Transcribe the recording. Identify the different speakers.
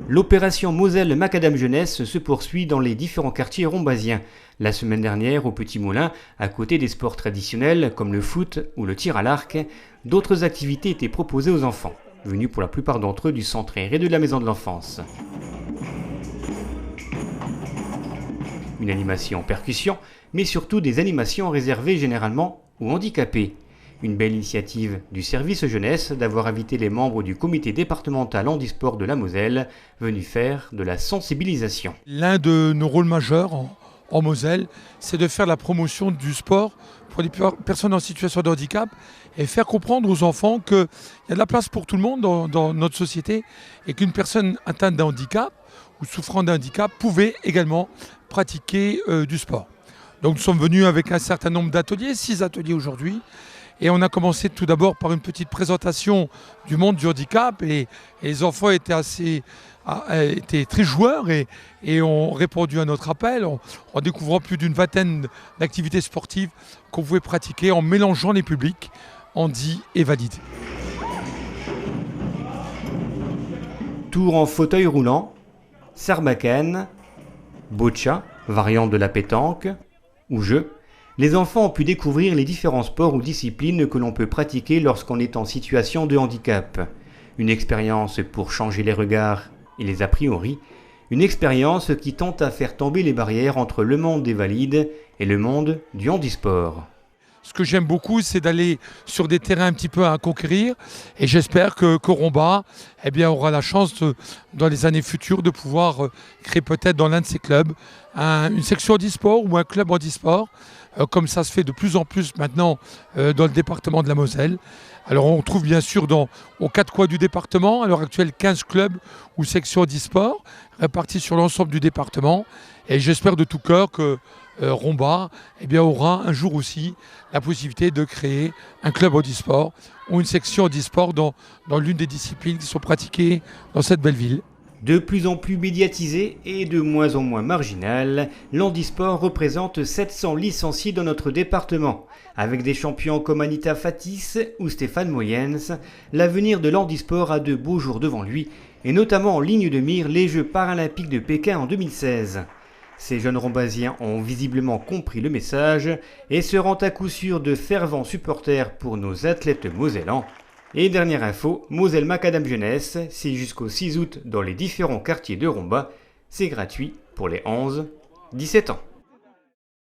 Speaker 1: L'opération Moselle Macadam Jeunesse se poursuit dans les différents quartiers rombasiens. La semaine dernière, au Petit Moulin, à côté des sports traditionnels comme le foot ou le tir à l'arc, d'autres activités étaient proposées aux enfants, venus pour la plupart d'entre eux du centre aéré de la maison de l'enfance. Une animation en percussion, mais surtout des animations réservées généralement aux handicapés. Une belle initiative du service jeunesse d'avoir invité les membres du comité départemental handisport de la Moselle venus faire de la sensibilisation.
Speaker 2: L'un de nos rôles majeurs en Moselle, c'est de faire la promotion du sport pour les personnes en situation de handicap et faire comprendre aux enfants qu'il y a de la place pour tout le monde dans notre société et qu'une personne atteinte d'un handicap ou souffrant d'un handicap pouvait également pratiquer du sport. Donc nous sommes venus avec un certain nombre d'ateliers, 6 ateliers aujourd'hui. Et on a commencé tout d'abord par une petite présentation du monde du handicap et les enfants étaient très joueurs et ont répondu à notre appel en découvrant plus d'une vingtaine d'activités sportives qu'on pouvait pratiquer en mélangeant les publics handi et valides.
Speaker 1: Tour en fauteuil roulant, sarbacane, boccia, variante de la pétanque, ou jeu. Les enfants ont pu découvrir les différents sports ou disciplines que l'on peut pratiquer lorsqu'on est en situation de handicap. Une expérience pour changer les regards et les a priori, une expérience qui tente à faire tomber les barrières entre le monde des valides et le monde du handisport.
Speaker 2: Ce que j'aime beaucoup, c'est d'aller sur des terrains un petit peu à conquérir et j'espère que Romba aura la chance dans les années futures de pouvoir créer peut-être dans l'un de ses clubs une section handisport ou un club handisport, comme ça se fait de plus en plus maintenant dans le département de la Moselle. Alors on trouve bien sûr aux 4 coins du département, à l'heure actuelle 15 clubs ou sections handisport répartis sur l'ensemble du département et j'espère de tout cœur que Romba aura un jour aussi la possibilité de créer un club handisport ou une section handisport dans l'une des disciplines qui sont pratiquées dans cette belle ville.
Speaker 1: De plus en plus médiatisé et de moins en moins marginal, l'handisport représente 700 licenciés dans notre département. Avec des champions comme Anita Fatis ou Stéphane Moyens, l'avenir de l'handisport a de beaux jours devant lui, et notamment en ligne de mire les Jeux paralympiques de Pékin en 2016. Ces jeunes rombasiens ont visiblement compris le message et seront à coup sûr de fervents supporters pour nos athlètes mosellans. Et dernière info, Moselle Macadam Jeunesse, c'est jusqu'au 6 août dans les différents quartiers de Romba. C'est gratuit pour les 11-17 ans.